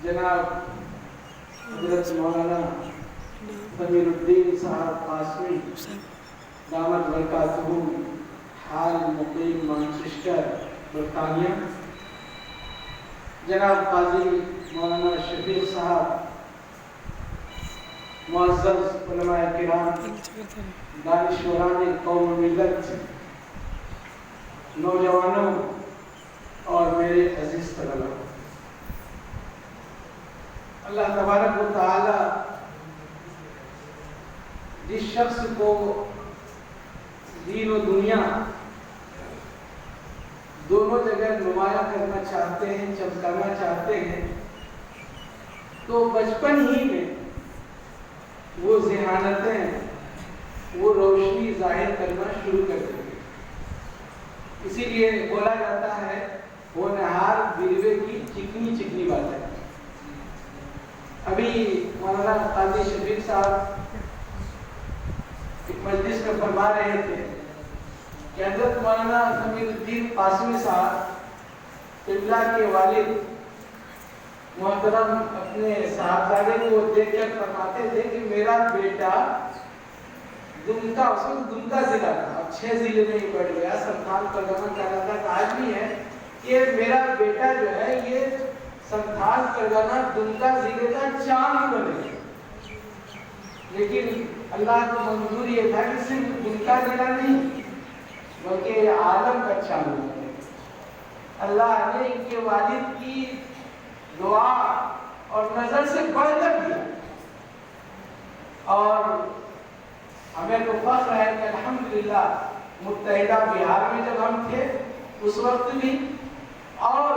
جناب حضرت مولانا سمیر الدین صاحب قاسمی دامت برکاتہ حال مقیم مانچسٹر برطانیہ، جناب قاضی مولانا شفیق صاحب، معزز علماء کرام، دانشوران قوم و ملت، نوجوانوں اور میرے عزیز طلباء، اللہ تبارک و تعالی جس شخص کو دین و دنیا دونوں جگہ نمایاں کرنا چاہتے ہیں، چمکانا چاہتے ہیں، تو بچپن ہی میں وہ ذہانتیں، وہ روشنی ظاہر کرنا شروع کر دیں گے۔ اسی لیے بولا جاتا ہے ہونہار بلوے کی چکنی چکنی باتیں۔ ابھی مولانا قاضی شفیق صاحب ایک مجلس میں فرما رہے تھے کہ حضرت مولانا سمیر الدین قاسمی صاحب قبلہ کے والد محترم اپنے صاحبزادے کو دیکھ کر فرماتے تھے کہ میرا بیٹا دمکا، اس وقت دمکا ضلع تھا، اب 6 ضلع میں ہی بڑھ گیا، سنتھال پرگنہ کہلاتا تھا، آج بھی ہے کہ میرا بیٹا جو ہے یہ سنتھال پرگنہ دمکا ضلع کا چاند بنے۔ لیکن اللہ کو منظور یہ تھا کہ صرف دمکا ضلع نہیں بلکہ یہ عالم کا چاند بنے۔ اللہ نے ان کے والد کی دعا اور نظر سے بڑھ کر دیا، اور ہمیں تو فخر ہے کہ الحمدللہ متحدہ بہار میں جب ہم تھے اس وقت بھی، اور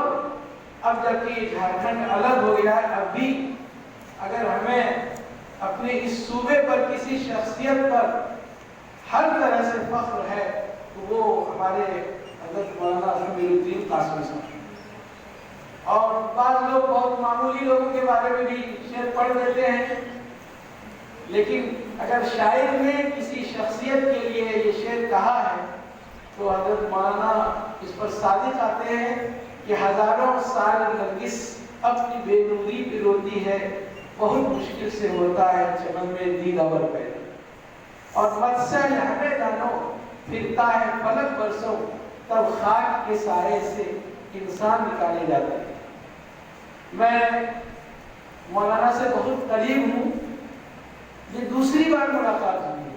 اب جب کہ جھارکھنڈ الگ ہو گیا ہے، اب بھی اگر ہمیں اپنے اس صوبے پر کسی شخصیت پر ہر طرح سے فخر ہے تو وہ ہمارے حضرت مولانا سمیر الدین قاسمی صاحب۔ اور بعض لوگ بہت معمولی لوگوں کے بارے میں بھی شعر پڑھ دیتے ہیں، لیکن اگر شاعر نے کسی شخصیت کے لیے یہ شعر کہا ہے تو حضرت مولانا اس پر صادق آتے ہیں کہ ہزاروں سال نرگس اپنی بے نوری پہ روتی ہے، بہت مشکل سے ہوتا ہے چمن میں دیدور پیدا، اور مت سے ہمیں دانوں پھرتا ہے فلک برسوں، تب خاک کے سائے سے انسان نکالے جاتے ہیں۔ میں مولانا سے بہت قریب ہوں، یہ دوسری بار ملاقات ہوئی ہے۔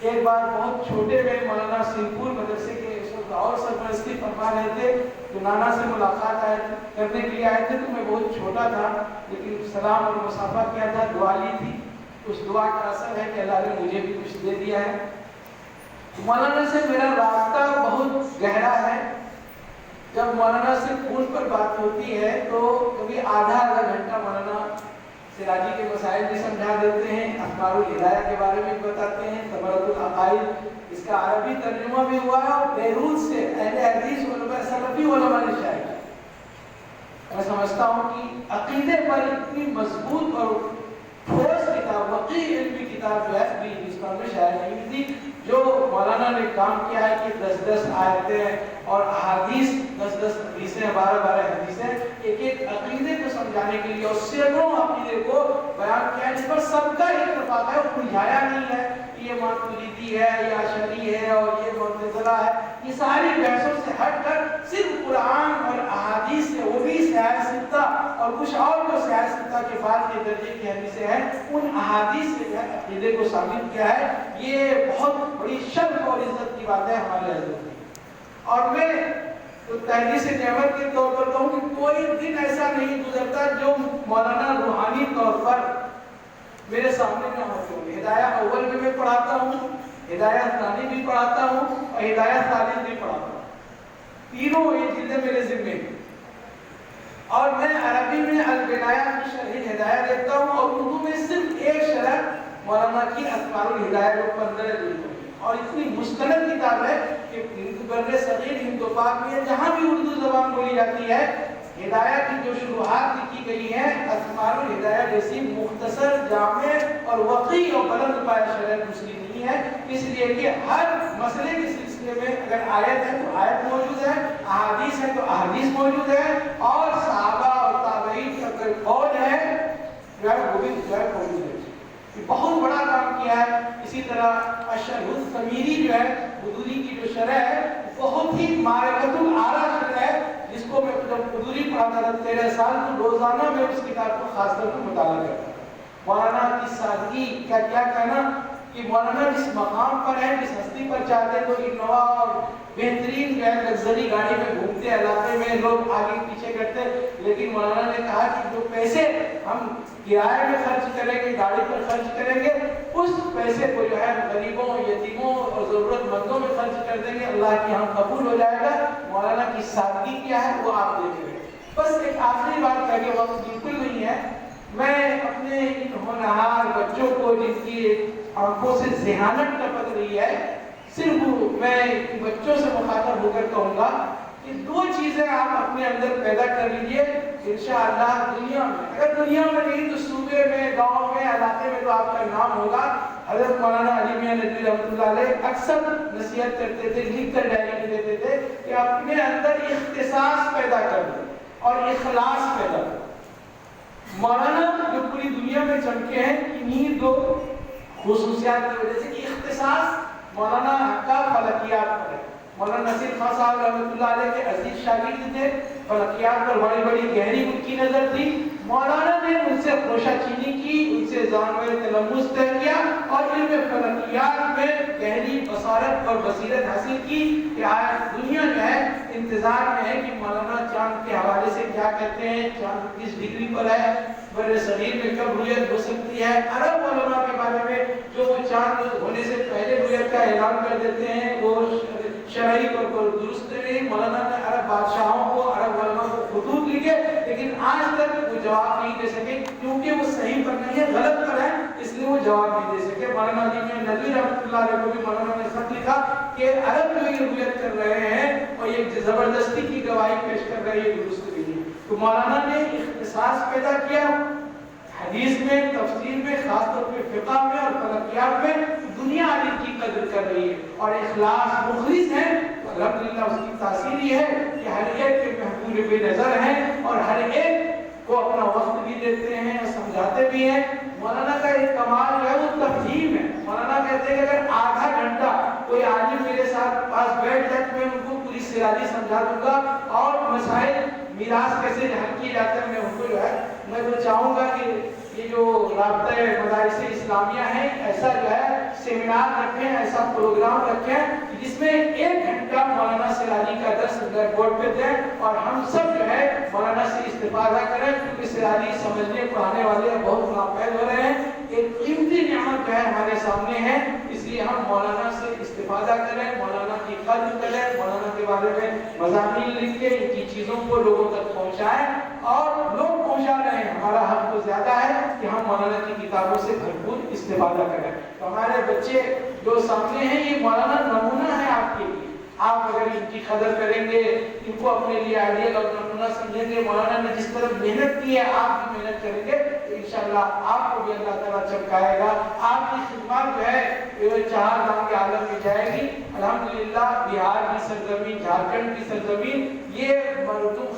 ایک بار بہت چھوٹے میں مولانا سنگھپور مدرسے کے اور سرپرستی فرما رہے تھے تو نانا سے ملاقات کرنے کے لیے آئے تھے، تو میں بہت چھوٹا تھا لیکن سلام اور مصافحہ کیا تھا، دعا لی تھی، اس دعا کا اثر ہے کہ اللہ نے مجھے بھی کچھ دے دیا ہے۔ مولانا سے میرا رابطہ بہت گہرا ہے۔ جب مولانا سے فون پر بات ہوتی ہے تو کبھی آدھا گھنٹہ مولانا سراجی کے مسائل بھی سمجھا دیتے ہیں، اخبار الہدایہ کے بارے میں بتاتے ہیں، تبرک العقائد، اس کا عربی ترجمہ بھی ہوا ہے، اور بیروت سے اہل حدیث علماء سلفی علماء نے شائع کیا۔ میں سمجھتا ہوں کہ عقیدے پر اتنی مضبوط اور ٹھوس کتاب، وقی علمی کتاب جو ہے بھی ہندوستان میں شائع نہیں تھی، جو مولانا نے کام کیا ہے کہ 10 آیتیں اور احادیث، 10 حدیثیں، 12 حدیثیں، ایک عقیدے کو سمجھانے کے لیے اور سینکڑوں عقیدے کو بیان کیا ہے، جس پر سب کا اتفاق ہے، وہ الجھایا نہیں ہے کہ یہ ماتریدی ہے یا اشعری ہے اور یہ معتزلہ ہے۔ یہ ساری بحثوں سے ہٹ کر صرف قرآن اور احادیث سے، وہ بھی صحیح ستہ اور کچھ اور جو صحیح ستہ کے بعد کے درجے کی حدیثیں ہیں، ان احادیث سے عقیدے کو ثابت کیا ہے۔ یہ بہت بڑی شرف اور عزت کی بات ہے ہمارے حضرت کی۔ اور میں تو تحدیث نعمت کے طور پر کہوں کہ کوئی دن ایسا نہیں گزرتا جو مولانا روحانی طور پر میرے سامنے نہ ہوتے ہوں۔ ہدایہ اول میں پڑھاتا ہوں، ہدایہ ثانی بھی پڑھاتا ہوں اور ہدایہ ثالث بھی پڑھاتا ہوں، تینوں یہ چیزیں میرے ذمے ہیں۔ اور میں عربی میں البدایہ کی شرح ہدایہ دیتا ہوں، اور اردو میں صرف ایک شرح مولانا کی اذکار الہدایہ جو 15 جلدوں میں، اور اتنی مستند کتاب ہے کہ بر صغیر ہند و پاک میں جہاں بھی اردو زبان بولی جاتی ہے، ہدایہ کی جو شروحات لکھی گئی ہیں اذکار الہدایہ جیسی مختصر، جامع اور وقی اور بلند پایہ شرح دوسری نہیں ہے۔ اس لیے کہ ہر مسئلے کے سلسلے میں اگر آیت ہے تو آیت موجود ہے، احادیث ہے تو احادیث موجود ہے، اور صحابہ اور تابعین طرح اشرح السمیری جو ہے حضوری کی جو شرح ہے بہت ہی معرکۃ الآراء شرح ہے، جس کو میں جب حضوری پڑھاتا تھا 13 سال تو روزانہ میں اس کتاب کو خاص طور پر مطالعہ کرتا تھا۔ مولانا کی سادگی کا کیا کہنا کہ مولانا جس مقام پر ہے، جس ہستی پر چاہتے تو انووا اور بہترین جو ہے لگژری گاڑی میں گھومتے، علاقے میں لوگ آگے پیچھے کرتے، لیکن مولانا نے کہا کہ جو پیسے ہم کرائے میں خرچ کریں گے، گاڑی پر خرچ کریں گے، اس پیسے کو جو ہے غریبوں، یتیموں اور ضرورت مندوں میں خرچ کر دیں گے، اللہ کے یہاں قبول ہو جائے گا۔ مولانا کی سادگی کیا ہے وہ آپ دیکھ لیں۔ بس ایک آخری بات کہہ کے وقت بالکل نہیں ہے، میں اپنے ان ہونہار بچوں کو جن کی آنکھوں سے ذہانت ٹپک رہی ہے، صرف میں بچوں سے مخاطب ہو کر کہوں گا کہ 2 چیزیں آپ اپنے اندر پیدا کر لیجئے، انشاءاللہ دنیا میں، اگر دنیا میں نہیں تو صوبے میں، گاؤں میں، علاقے میں تو آپ کا نام ہوگا۔ حضرت مولانا علی میاں ندوی رحمۃ اللہ علیہ اکثر نصیحت کرتے تھے، لکھ کر ڈائری میں دیتے تھے کہ اپنے اندر اختصاص پیدا کر دیں اور اخلاص پیدا کر دیں۔ مولانا جو پوری دنیا میں چمکے ہیں انہی 2 خصوصیات کی وجہ سے کہ اختصاص مولانا کا فلکیات پر ہے۔ مولانا نصیر خان صاحب رحمۃ اللہ علیہ کے عزیز شاگرد تھے، فلکیات پر بڑی بڑی گہری ان کی نظر تھی۔ مولانا نے ان سے خوشہ چینی کی، ان سے جانور تلمس طے کیا اور علم فلکیات میں گہری بصارت اور بصیرت حاصل کی کہ آج دنیا جو ہے انتظار میں ہے کہ مولانا چاند کے حوالے سے کیا کہتے ہیں، چاند کس ڈگری پر ہے، بر صغیر میں کب رویت ہو سکتی ہے۔ عرب علماء کے بارے میں جو وہ چاند ہونے سے پہلے رویت کا اعلان کر دیتے ہیں وہ شرعی طور پر درست نہیں۔ مولانا نے عرب بادشاہوں کو، عرب علماء کو خطوط لکھے، لیکن آج تک وہ جواب نہیں دے سکے کیونکہ وہ صحیح پر نہیں ہے، غلط پر ہے، اس لیے وہ جواب نہیں دے سکے۔ مولانا علی میاں ندوی رحمۃ اللہ علیہ کو بھی مولانا نے خط لکھا کہ عرب جو یہ رویت کر رہے ہیں اور یہ زبردستی کی گواہی پیش کر رہے ہیں، یہ درست نہیں ہے۔ تو مولانا نے اختصاص پیدا کیا حدیث میں، تفسیر میں، خاص طور پہ فقہ میں اور فلکیات میں، دنیا عالم کی قدر کر رہی ہے اور اخلاص مخلص ہے۔ الحمدللہ اس کی تاثیر یہ ہے کہ ہر ایک کے محبوب بے نظر ہیں اور ہر ایک کو اپنا وقت بھی دیتے ہیں، سمجھاتے بھی ہیں۔ مولانا کا ایک کمال جو ہے وہ تفہیم ہے۔ مولانا کہتے ہیں کہ اگر آدھا گھنٹہ کوئی عالم میرے ساتھ پاس بیٹھ جائے تو میں ان کو پوری سیرازی سمجھا دوں گا اور مسائل میراث کیسے حل کیے جاتے ہیں میں ان کو جو ہے، میں تو چاہوں گا کہ یہ جو رابطہ مدارس اسلامیہ ہیں ایسا جو ہے سیمینار رکھیں، ایسا پروگرام رکھیں جس میں 1 گھنٹہ مولانا سراجی کا درس بلیک بورڈ پہ دیں اور ہم سب جو ہے مولانا سے استفادہ کریں، کیونکہ سراجی سمجھنے پڑھانے والے بہت ناپید ہو رہے ہیں۔ ایک قیمتی نعمت جو ہے ہمارے سامنے ہے، اس لیے ہم مولانا سے استفادہ کریں، مولانا کی قدر کریں، مولانا کے بارے میں مضامین لکھ کے ان کی چیزوں کو لوگوں تک پہنچائیں اور لوگ پہنچا رہے ہیں۔ ہمارا حق تو زیادہ ہے کہ ہم مولانا کی کتابوں سے بھرپور استفادہ کریں۔ تو ہمارے بچے جو سامنے ہیں یہ مولانا نمونہ ہے آپ کے لیے۔ آپ اگر ان کی قدر کریں گے، ان کو اپنے لیے آئیڈیل اور نمونہ سمجھیں گے، مولانا نے جس طرح محنت کی ہے آپ بھی محنت کریں گے تو انشاءاللہ آپ کو بھی اللہ تعالیٰ چمکائے گا۔ آپ کی خدمات جو ہے 4 دھام کے عالم میں جائے گی۔ الحمدللہ بہار کی سرزمین، جھارکھنڈ کی سرزمین، یہ مردم